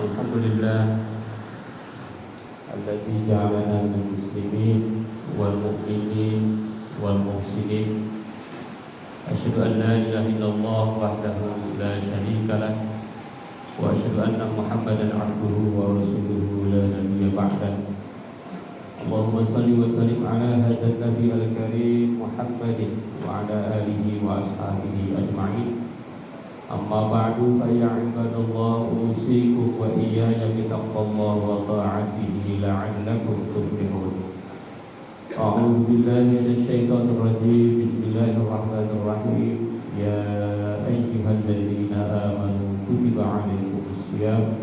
Alhamdulillah alladzi ja'alana minal muslimin wal mu'minin wal muhsinin. Asyhadu an la ilaha illallah wahdahu la syarika lah wa asyhadu anna Muhammadan abduhu wa rasuluhu la nabiyya ba'dah. Allahumma salli wa sallim ala hadzal nabi al-karim Muhammadin wa ala alihi wa ashabihi ajma'in. Amma ba'du fa ya ibadallah usikum wa iyaya bittaqwallahi wa ta'atihi la'allakum tuflihun. A'udzu billahi minasy syaithanir rajim. Bismillahirrahmanirrahim. Ya ayyuhalladzina amanu kutiba 'alaikumus shiyam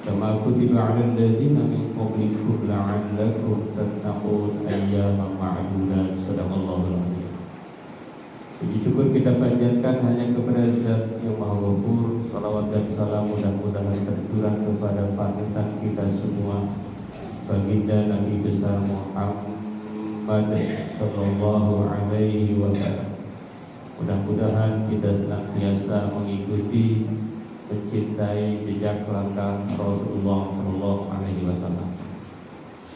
kama kutiba 'alal ladzina min qablikum la'allakum tattaqun ayyaman ma'dudat. Shadaqallahul azim. Puji syukur kita panjatkan hanya kepada Zat yang Maha Ghafur. Salawat dan salam mudah-mudahan tercurah kepada panutan kita semua, baginda Nabi besar Muhammad sallallahu alaihi wasallam. Mudah-mudahan kita senantiasa mengikuti, mencintai jejak langkah Rasulullah sallallahu alaihi wasallam.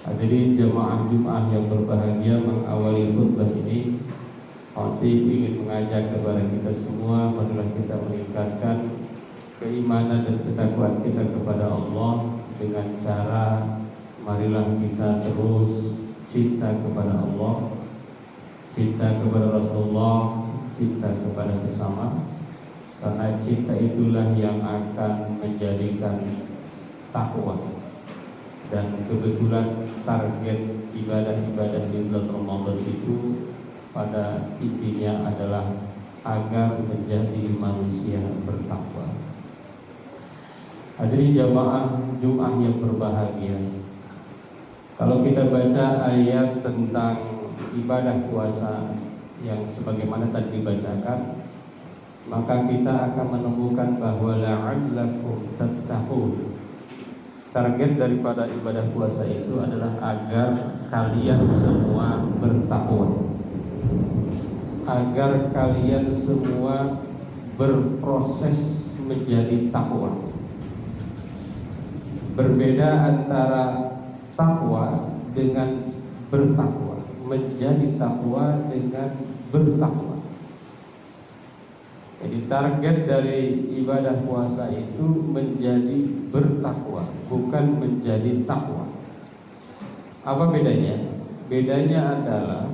Hadirin jemaah Jumat yang berbahagia, mengawali khutbah ini Khatib ingin mengajak kepada kita semua, marilah kita meningkatkan keimanan dan ketakwaan kita kepada Allah dengan cara marilah kita terus cinta kepada Allah, cinta kepada Rasulullah, cinta kepada sesama, karena cinta itulah yang akan menjadikan takwa. Dan kebetulan target ibadah-ibadah di bulan Ramadan itu pada intinya adalah agar menjadi manusia bertakwa. Hadirin jamaah Jumat yang berbahagia, kalau kita baca ayat tentang ibadah puasa yang sebagaimana tadi dibacakan, maka kita akan menemukan bahwa la'allakum tattaqun. Target daripada ibadah puasa itu adalah agar kalian semua bertakwa, agar kalian semua berproses menjadi takwa. Berbeda antara takwa dengan bertakwa, menjadi takwa dengan bertakwa. Jadi target dari ibadah puasa itu menjadi bertakwa, bukan menjadi takwa. Apa bedanya? Bedanya adalah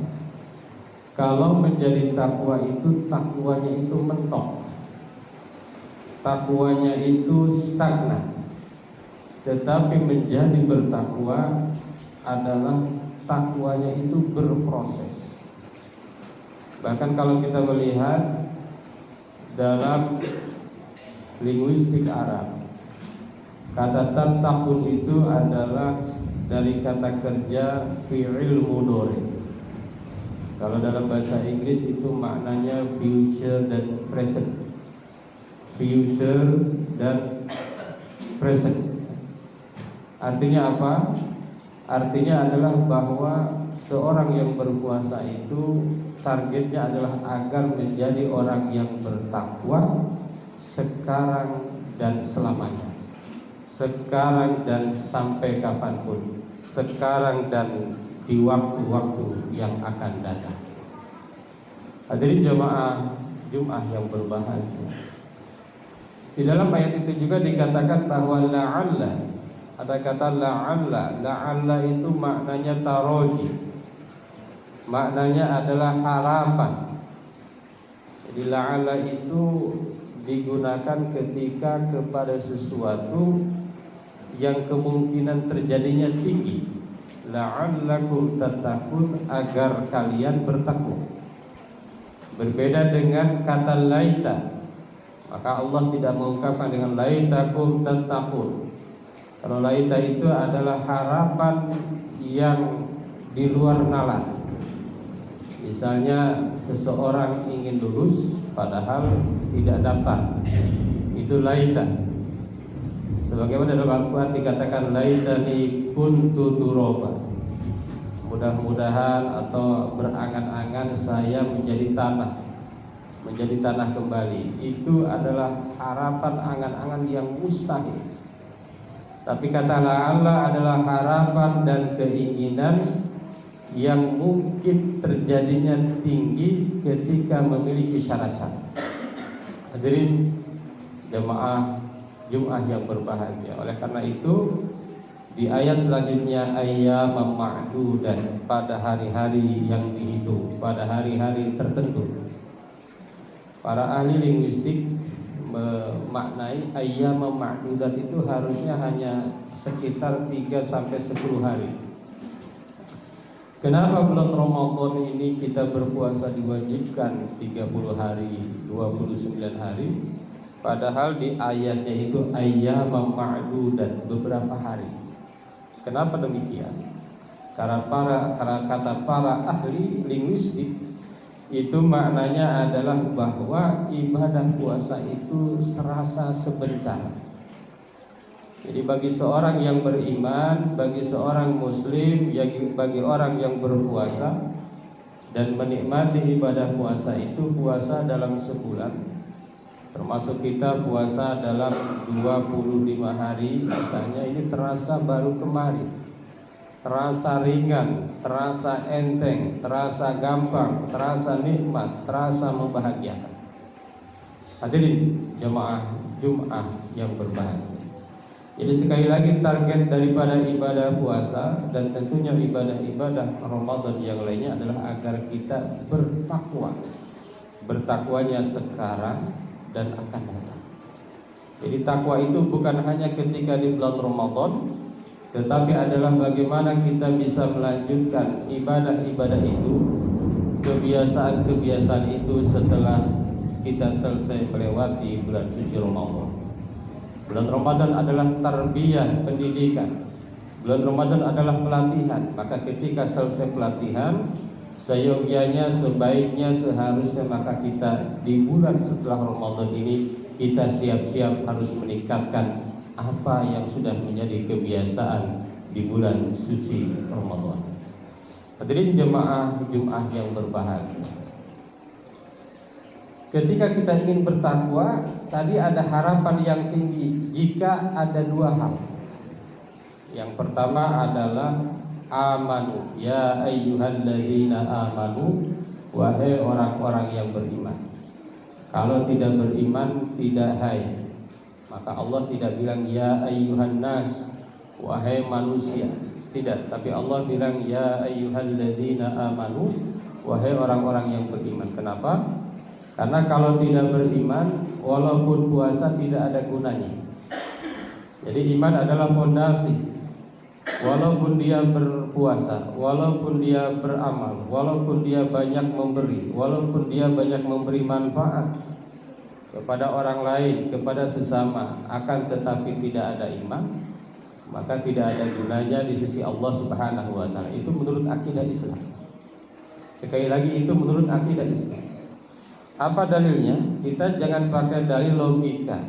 kalau menjadi takwa itu, takwanya itu mentok, takwanya itu stagnan. Tetapi menjadi bertakwa adalah takwanya itu berproses. Bahkan kalau kita melihat dalam linguistik Arab, kata tattaqun itu adalah dari kata kerja fi'il mudhari. Kalau dalam bahasa Inggris itu maknanya future dan present. Future dan present. Artinya apa? Artinya adalah bahwa seorang yang berpuasa itu targetnya adalah agar menjadi orang yang bertakwa sekarang dan selamanya, sekarang dan sampai kapanpun, sekarang dan di waktu-waktu yang akan datang. Hadirin jemaah Jumat yang berbahagia, di dalam ayat itu juga dikatakan bahwa la'alla, ada kata la'alla. La'alla itu maknanya taroji, maknanya adalah harapan. Jadi la'alla itu digunakan ketika kepada sesuatu yang kemungkinan terjadinya tinggi. La'allakum tattaqun, agar kalian bertakwa. Berbeda dengan kata laita, maka Allah tidak mengungkapkan dengan laitakum tattaqun. Kalau laita itu adalah harapan yang di luar nalar. Misalnya seseorang ingin lulus padahal tidak daftar, itu laita. Sebagaimana dalam Al-Quran dikatakan laitani kuntu turaba, mudah-mudahan atau berangan-angan saya menjadi tanah kembali. Itu adalah harapan angan-angan yang mustahil. Tapi kata la'alla adalah harapan dan keinginan yang mungkin terjadinya tinggi ketika memiliki syarat-syarat. Hadirin jemaah Jumat yang berbahagia. Oleh karena itu di ayat selanjutnya ayyaman ma'dudan, pada hari-hari yang dihitung, pada hari-hari tertentu. Para ahli linguistik memaknai ayyaman ma'dudan itu harusnya hanya sekitar 3 sampai 10 hari. Kenapa bulan Ramadan ini kita berpuasa diwajibkan 30 hari, 29 hari? Padahal di ayatnya itu ayyaman ma'dudan, beberapa hari. Kenapa demikian? Karena kata para ahli linguistik itu maknanya adalah bahwa ibadah puasa itu serasa sebentar. Jadi bagi seorang yang beriman, bagi seorang muslim, bagi orang yang berpuasa dan menikmati ibadah puasa itu, puasa dalam sebulan, termasuk kita puasa dalam 25 hari misalnya, ini terasa baru kemarin, terasa ringan, terasa enteng, terasa gampang, terasa nikmat, terasa membahagiakan. Hadirin jemaah Jumat yang berbahagia. Jadi sekali lagi target daripada ibadah puasa dan tentunya ibadah-ibadah Ramadan yang lainnya adalah agar kita bertakwa. Bertakwanya sekarang dan akan datang. Jadi takwa itu bukan hanya ketika di bulan Ramadan, tetapi adalah bagaimana kita bisa melanjutkan ibadah-ibadah itu, kebiasaan-kebiasaan itu setelah kita selesai melewati bulan suci Ramadan. Bulan Ramadan adalah tarbiyah, pendidikan. Bulan Ramadan adalah pelatihan. Maka ketika selesai pelatihan, seyogyanya, sebaiknya, seharusnya maka kita di bulan setelah Ramadan ini kita siap-siap harus meningkatkan apa yang sudah menjadi kebiasaan di bulan suci Ramadan. Hadirin jemaah Jumat yang berbahagia. Ketika kita ingin bertakwa, tadi ada harapan yang tinggi jika ada dua hal. Yang pertama adalah amanu, ya ayyuhalladzina amanu, wahai orang-orang yang beriman. Kalau tidak beriman, tidak hai. Maka Allah tidak bilang ya ayyuhan nas, wahai manusia. Tidak, tapi Allah bilang ya ayyuhalladzina amanu, wahai orang-orang yang beriman. Kenapa? Karena kalau tidak beriman, walaupun puasa tidak ada gunanya. Jadi iman adalah fondasi. Walaupun dia berpuasa, walaupun dia beramal, walaupun dia banyak memberi, walaupun dia banyak memberi manfaat kepada orang lain, kepada sesama, akan tetapi tidak ada iman, maka tidak ada gunanya di sisi Allah Subhanahu wa taala. Itu menurut akidah Islam. Sekali lagi, itu menurut akidah Islam. Apa dalilnya? Kita jangan pakai dalil logika.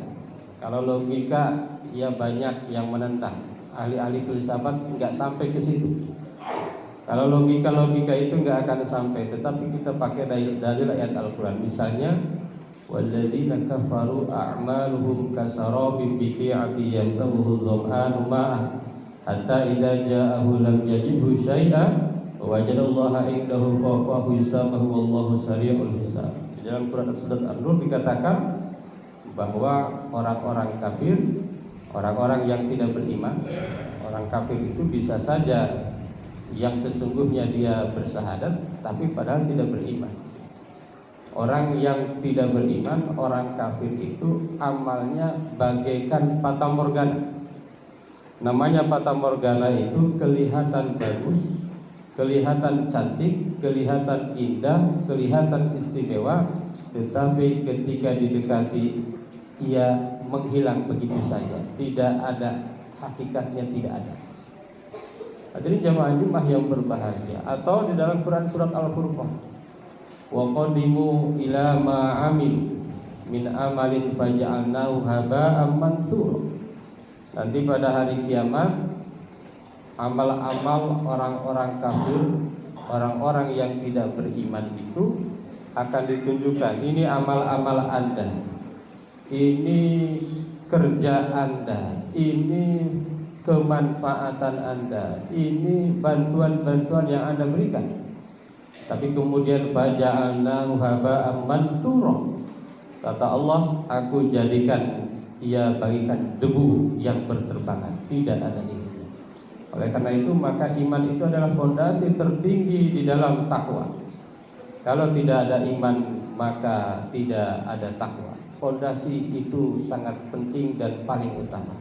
Kalau logika ya banyak yang menentang. Ahli-ahli filsafat nggak sampai ke situ. Kalau logika itu nggak akan sampai. Tetapi kita pakai dalil ayat Al-Quran. Misalnya, walladzina kafaru a'maluhum kasarabin biqi'ati yahsabuhu dhama'anu ma'an hatta idza ja'ahu lam yajidhu syai'an wa wajadallaha indahu fawqahu hisabahu wallahu sari'ul hisab. Di dalam Quran surat An-Nur dikatakan bahwa orang-orang kafir, orang-orang yang tidak beriman, orang kafir itu bisa saja yang sesungguhnya dia bersyahadat, tapi padahal tidak beriman. Orang yang tidak beriman, orang kafir itu amalnya bagaikan fata morgana. Namanya fata morgana itu kelihatan bagus, kelihatan cantik, kelihatan indah, kelihatan istimewa, tetapi ketika didekati ia menghilang begitu saja, tidak ada hakikatnya, tidak ada. Hadirin jamaah Jumat yang berbahagia. Atau di dalam Quran surat Al-Furqan, wa qadimu ila ma amil min amalin faja'alnahu haba'an mansura. Nanti pada hari kiamat, amal-amal orang-orang kafir, orang-orang yang tidak beriman itu akan ditunjukkan. Ini amal-amal Anda, ini kerja Anda, ini kemanfaatan Anda, ini bantuan-bantuan yang Anda berikan. Tapi kemudian faja'alnahu haba'an mansura. Kata Allah, aku jadikan ia bagikan debu yang berterbangan, tidak ada nilainya. Oleh karena itu maka iman itu adalah fondasi tertinggi di dalam takwa. Kalau tidak ada iman maka tidak ada takwa. Fondasi itu sangat penting dan paling utama.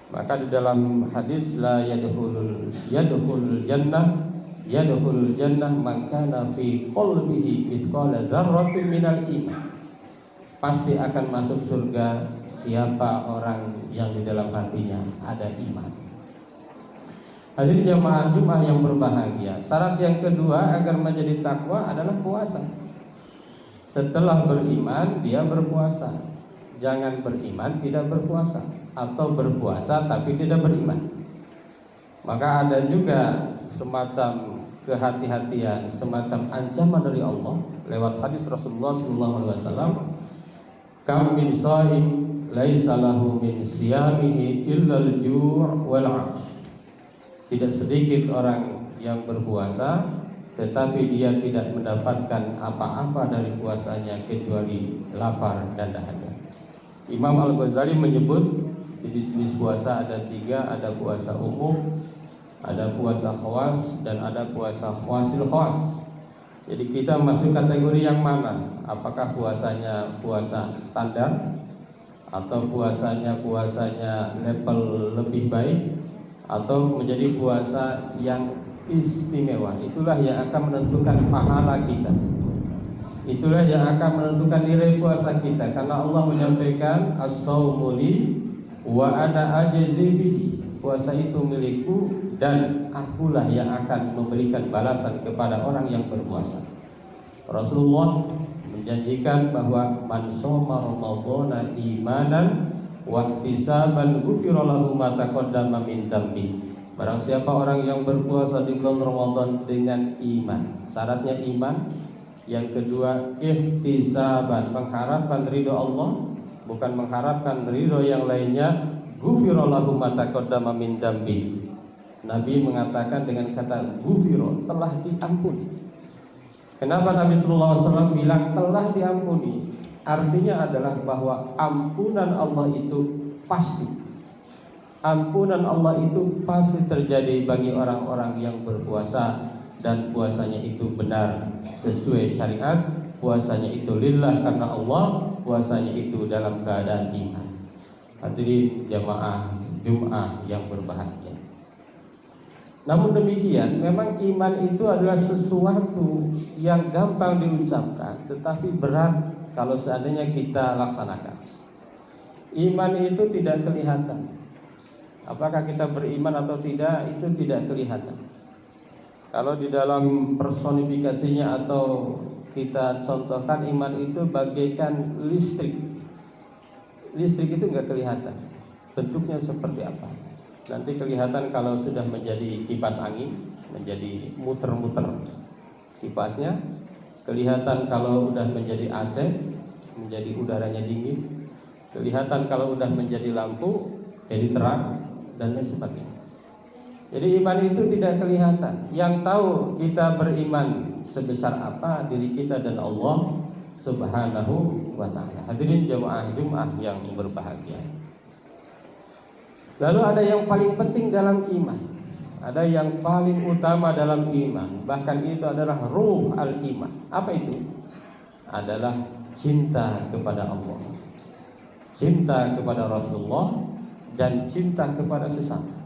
Maka di dalam hadis la yadkhulul jannah man kana fi qalbihi mithqala dzarratin minal iman. Pasti akan masuk surga siapa orang yang di dalam hatinya ada iman. Hadirin jamaah Jumat yang berbahagia, syarat yang kedua agar menjadi takwa adalah puasa. Setelah beriman dia berpuasa. Jangan beriman tidak berpuasa, atau berpuasa tapi tidak beriman. Maka ada juga semacam kehati-hatian, semacam ancaman dari Allah lewat hadis Rasulullah SAW. Kam min shaim laisa lahu min siyamihi illa al-ju' wal 'ash. Tidak sedikit orang yang berpuasa tetapi dia tidak mendapatkan apa-apa dari puasanya kecuali lapar dan dahaga. Imam Al-Ghazali menyebut jenis puasa ada 3, ada puasa umum, ada puasa khawas, dan ada puasa khawasil khawas. Jadi kita masuk kategori yang mana? Apakah puasanya puasa standar, atau puasanya level lebih baik, atau menjadi puasa yang istimewa? Itulah yang akan menentukan pahala kita. Itulah yang akan menentukan nilai puasa kita. Karena Allah menyampaikan as-shaumu li wa ana ajzi bihi. Puasa itu milikku dan akulah yang akan memberikan balasan kepada orang yang berpuasa. Rasulullah menjanjikan bahwa man shoma ramadhana imanan wa ihtisaban ghufira lahu ma taqaddama min dhanbi. Barang siapa orang yang berpuasa di bulan Ramadan dengan iman, syaratnya iman. Yang kedua, ihtisaban, mengharapkan ridho Allah, bukan mengharapkan ridho yang lainnya. Ghufira lahu ma taqaddama min dambi. Nabi mengatakan dengan kata ghufira, telah diampuni. Kenapa Nabi sallallahu alaihi wasallam bilang telah diampuni? Artinya adalah bahwa ampunan Allah itu pasti. Ampunan Allah itu pasti terjadi bagi orang-orang yang berpuasa dan puasanya itu benar sesuai syariat, puasanya itu lillah karena Allah, puasanya itu dalam keadaan iman. Hadirin jamaah Jumat yang berbahagia. Namun demikian, memang iman itu adalah sesuatu yang gampang diucapkan tetapi berat kalau seandainya kita laksanakan. Iman itu tidak kelihatan. Apakah kita beriman atau tidak itu tidak kelihatan. Kalau di dalam personifikasinya atau kita contohkan, iman itu bagaikan listrik. Listrik itu nggak kelihatan bentuknya seperti apa. Nanti kelihatan kalau sudah menjadi kipas angin, menjadi muter-muter kipasnya. Kelihatan kalau udah menjadi AC, menjadi udaranya dingin. Kelihatan kalau udah menjadi lampu, jadi terang, dan lain sebagainya. Jadi iman itu tidak kelihatan. Yang tahu kita beriman sebesar apa diri kita dan Allah Subhanahu wa ta'ala. Hadirin jamaah Jumat yang berbahagia. Lalu ada yang paling penting dalam iman, ada yang paling utama dalam iman, bahkan itu adalah ruh al-iman. Apa itu? Adalah cinta kepada Allah, cinta kepada Rasulullah, dan cinta kepada sesama.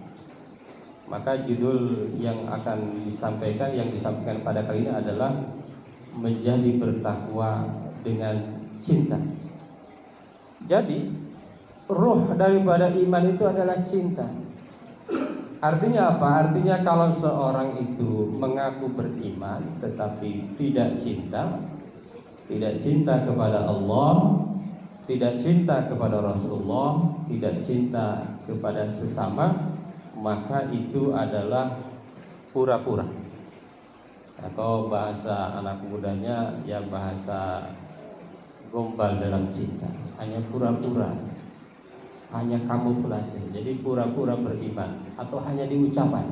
Maka judul yang akan disampaikan, yang disampaikan pada kali ini adalah menjadi bertakwa dengan cinta. Jadi ruh daripada iman itu adalah cinta. Artinya apa? Artinya kalau seorang itu mengaku beriman tetapi tidak cinta, tidak cinta kepada Allah, tidak cinta kepada Rasulullah, tidak cinta kepada sesama, maka itu adalah pura-pura. Atau bahasa anak mudanya ya bahasa gombal dalam cinta, hanya pura-pura. hanya kamuflase, jadi pura-pura beriman atau hanya di ucapan,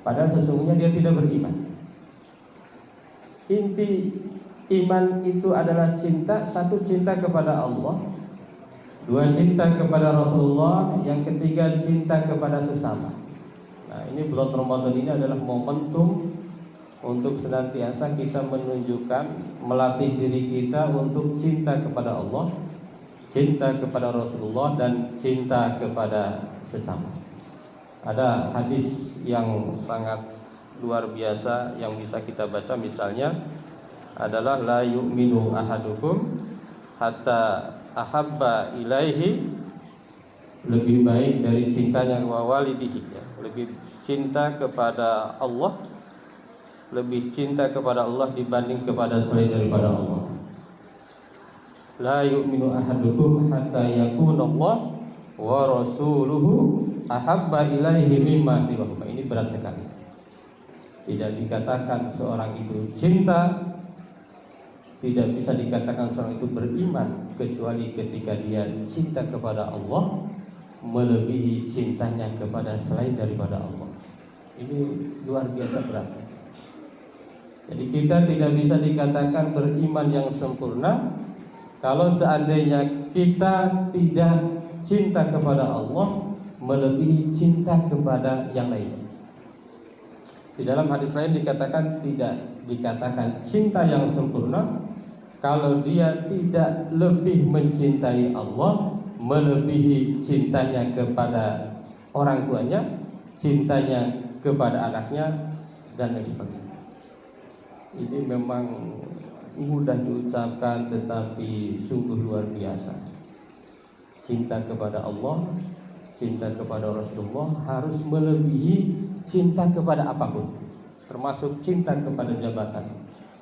padahal sesungguhnya dia tidak beriman. Inti iman itu adalah cinta, satu cinta kepada Allah, dua cinta kepada Rasulullah, yang ketiga cinta kepada sesama. Nah, ini bulan Ramadan ini adalah momentum untuk senantiasa kita menunjukkan, melatih diri kita untuk cinta kepada Allah, cinta kepada Rasulullah, dan cinta kepada sesama. Ada hadis yang sangat luar biasa yang bisa kita baca, misalnya adalah la yu'minu ahadukum hatta ahabba ilaihi, lebih baik dari cintanya wa walidihi, ya. Lebih cinta kepada Allah, lebih cinta kepada Allah dibanding kepada selain daripada Allah. La yu'minu ahadukum hatta yakuna Allah wa rasuluhu ahabba ilaihi mimma siwahuma. Ini berat sekali. Tidak dikatakan seorang itu cinta, tidak bisa dikatakan seorang itu beriman kecuali ketika dia cinta kepada Allah melebihi cintanya kepada selain daripada Allah. Ini luar biasa berat. Jadi kita tidak bisa dikatakan beriman yang sempurna kalau seandainya kita tidak cinta kepada Allah melebihi cinta kepada yang lainnya. Di dalam hadis lain dikatakan, tidak dikatakan cinta yang sempurna kalau dia tidak lebih mencintai Allah melebihi cintanya kepada orang tuanya, cintanya kepada anaknya, dan lain sebagainya. Ini memang mudah diucapkan tetapi sungguh luar biasa. Cinta kepada Allah, cinta kepada Rasulullah harus melebihi cinta kepada apapun, termasuk cinta kepada jabatan,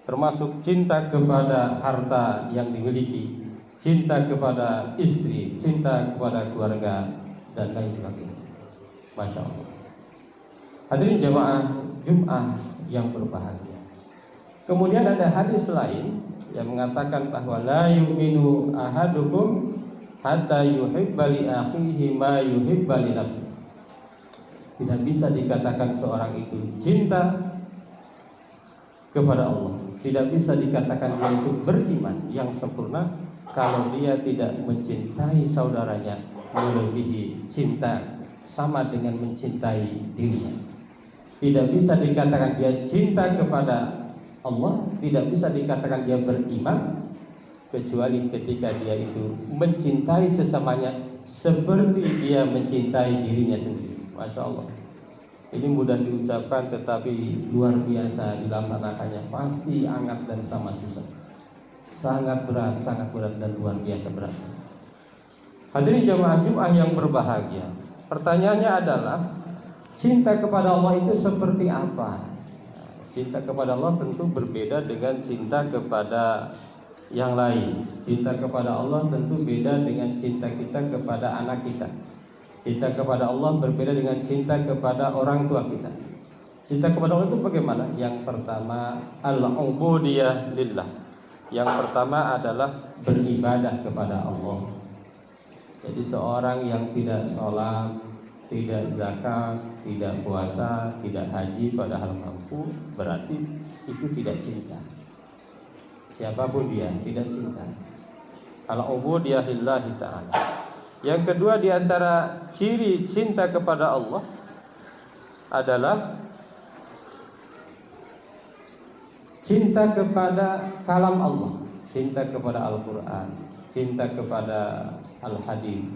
termasuk cinta kepada harta yang dimiliki, cinta kepada istri, cinta kepada keluarga, dan lain sebagainya. Masya Allah. Hadirin jamaah Jum'ah yang berbahagia. Kemudian ada hadis lain yang mengatakan bahwa la yu'minu ahadukum hatta yuhibba li akhihi ma yuhibba li nafsihi. Tidak bisa dikatakan seorang itu cinta kepada Allah, tidak bisa dikatakan dia itu beriman yang sempurna kalau dia tidak mencintai saudaranya melebihi cinta sama dengan mencintai dirinya. Tidak bisa dikatakan dia cinta kepada Allah, tidak bisa dikatakan dia beriman kecuali ketika dia itu mencintai sesamanya seperti dia mencintai dirinya sendiri. Masya Allah. Ini mudah diucapkan tetapi luar biasa dilaksanakannya, pasti hangat dan sama susah. Sangat berat dan luar biasa berat. Hadirin jamaah Jum'ah yang berbahagia, pertanyaannya adalah cinta kepada Allah itu seperti apa? Cinta kepada Allah tentu berbeda dengan cinta kepada yang lain. Cinta kepada Allah tentu beda dengan cinta kita kepada anak kita. Cinta kepada Allah berbeda dengan cinta kepada orang tua kita. Cinta kepada Allah itu bagaimana? Yang pertama al-ubudiyah lillah. Yang pertama adalah beribadah kepada Allah. Jadi seorang yang tidak sholat, tidak zakat, tidak puasa, tidak haji padahal mampu, berarti itu tidak cinta. Siapapun dia tidak cinta. Al-ubudiyah lillahi ta'ala. Yang kedua di antara ciri cinta kepada Allah adalah cinta kepada kalam Allah, cinta kepada Al-Quran, cinta kepada Al-Hadith,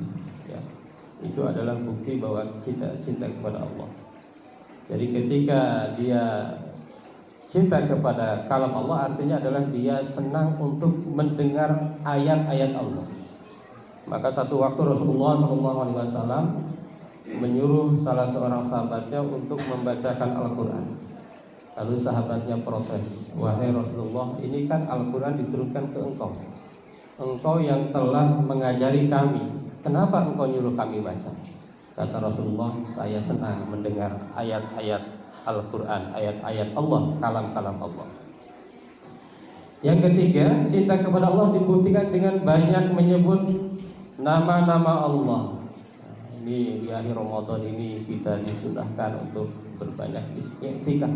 ya. Itu adalah bukti bahwa cinta kepada Allah. Jadi ketika dia cinta kepada kalam Allah, artinya adalah dia senang untuk mendengar ayat-ayat Allah. Maka satu waktu Rasulullah SAW menyuruh salah seorang sahabatnya untuk membacakan Al-Quran. Lalu sahabatnya protes, wahai Rasulullah, ini kan Al-Quran diturunkan ke engkau. Engkau yang telah mengajari kami, kenapa engkau nyuruh kami baca? Kata Rasulullah, saya senang mendengar ayat-ayat Al-Quran, ayat-ayat Allah, kalam-kalam Allah. Yang ketiga, cinta kepada Allah dibuktikan dengan banyak menyebut nama-nama Allah, Ini di akhir Ramadan ini kita disunahkan untuk berbanyak i'tikaf.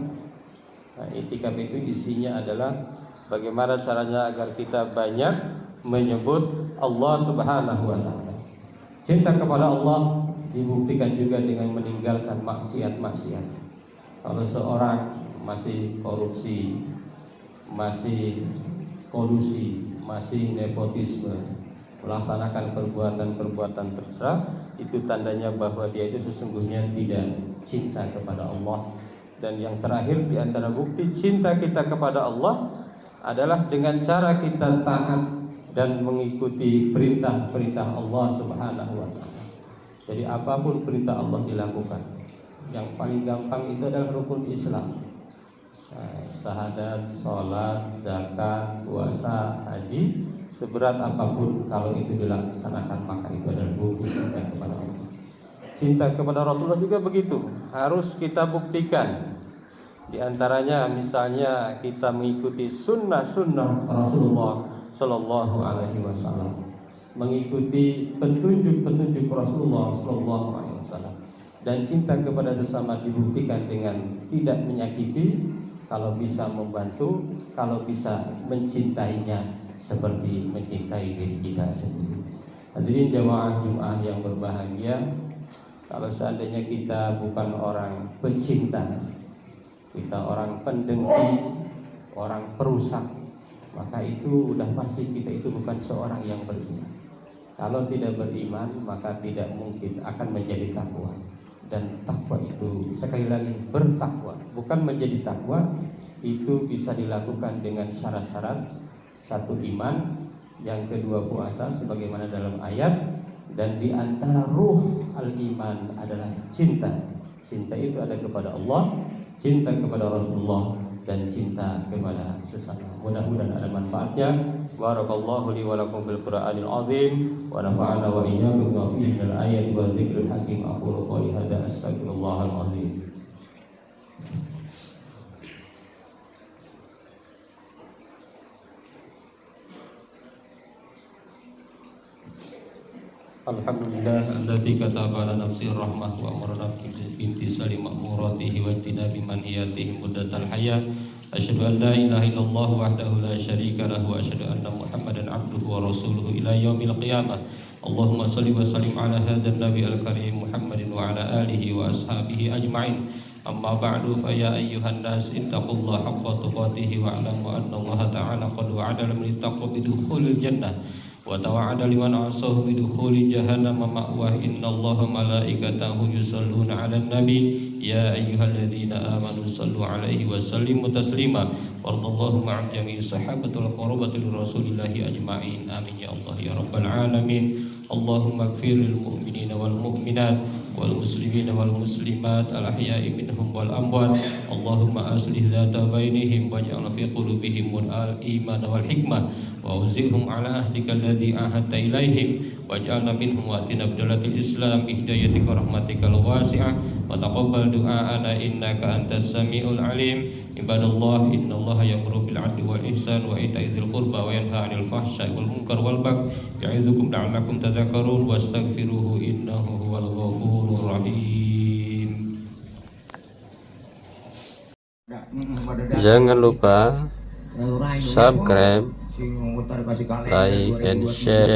Nah, i'tikaf itu isinya adalah bagaimana caranya agar kita banyak menyebut Allah Subhanahu wa taala. Cinta kepada Allah dibuktikan juga dengan meninggalkan maksiat-maksiat. Kalau seorang masih korupsi, masih kolusi, masih nepotisme, melaksanakan perbuatan-perbuatan tercela, itu tandanya bahwa dia itu sesungguhnya tidak cinta kepada Allah. Dan yang terakhir di antara bukti cinta kita kepada Allah adalah dengan cara kita taat dan mengikuti perintah-perintah Allah Subhanahu wa taala. Jadi apapun perintah Allah dilakukan. Yang paling gampang itu adalah rukun Islam. Syahadat, sholat, zakat, puasa, haji, seberat apapun kalau itu dilaksanakan maka itu adalah bukti cinta kepada Allah. Cinta kepada Rasulullah juga begitu, harus kita buktikan. Di antaranya misalnya kita mengikuti sunnah-sunnah Rasulullah Sallallahu Alaihi Wasallam, mengikuti petunjuk-petunjuk Rasulullah Sallallahu Alaihi Wasallam. Dan cinta kepada sesama dibuktikan dengan tidak menyakiti, kalau bisa membantu, kalau bisa mencintainya seperti mencintai diri kita sendiri. Hadirin jamaah Jumat yang berbahagia, kalau seandainya kita bukan orang pecinta, kita orang pendengki, orang perusak, maka itu udah pasti kita itu bukan seorang yang beriman. Kalau tidak beriman, maka tidak mungkin akan menjadi takwa. Dan takwa itu sekali lagi bertakwa, bukan menjadi takwa. Itu bisa dilakukan dengan syarat-syarat. Satu, iman. Yang kedua, puasa sebagaimana dalam ayat. Dan di antara ruh al-iman adalah cinta. Cinta itu ada kepada Allah, cinta kepada Rasulullah, dan cinta kepada sesama. Mudah-mudahan ada manfaatnya. Barakallahu li wa lakum bil Qur'anil azim wa nafa'ana wa iyyakum bima fihi minal ayati wa dzikril hakim. Aqulu qouli hadza astaghfirullahal azim. Alhamdulillah alladzi kataba ala nafsi rahmah wa amara binti salim ma'muratihi wa tinabi manhiyatihi muddatal hayat. Asyhadu an la ilaha illallah wahdahu la syarika lahu wa asyhadu anna Muhammadan abduhu wa rasuluhu ila yaumil qiyamah. Allahumma shalli wa sallim ala hadzal nabi al-karim Muhammadin wa ala alihi wa ashabihi ajma'in. Amma ba'du fa ya ayyuhan nas ittaqullaha haqqa tuqatih wa alamu anna Allah ta'ala qad wa'ada liman ittaqa bidukhulil jannah wa tawa'ada liman 'asahu bidukhuli jahannam ma'wah. Innallaha malaikatahu yusholluna 'alan nabi ya ayyuhalladzina amanu shallu 'alaihi wa sallimu taslima. Wallahu ma'a jami'i sahabatul qurbatil rasulillahi ajma'in. Amin ya Allah ya rabbal alamin. Allahumma ighfir lil mu'minina wal mu'minat wal muslimina wal muslimat al ahya'i minhum wal amwat. Allahumma aslih dzata bainihim waj'al fi qulubihim al iman wal hikmah wa uzihum ala ahdika alladhi ahadta ilaihim waj'alna minhum wa atina bidalatil islam ihdayatika rahmatikal wasi'ah wa taqabbal du'aana innaka antas samiul alim. Ibadallah, innallaha ya'muru bil 'adli wal ihsan wa ita'i dzil qurba wa yanha 'anil fahsya'i wal munkar wal baghi ya'idzukum la'allakum tadhakkarun wastaghfiruhu innahu huwal ghafurur rahim. Jangan lupa subscribe, like and share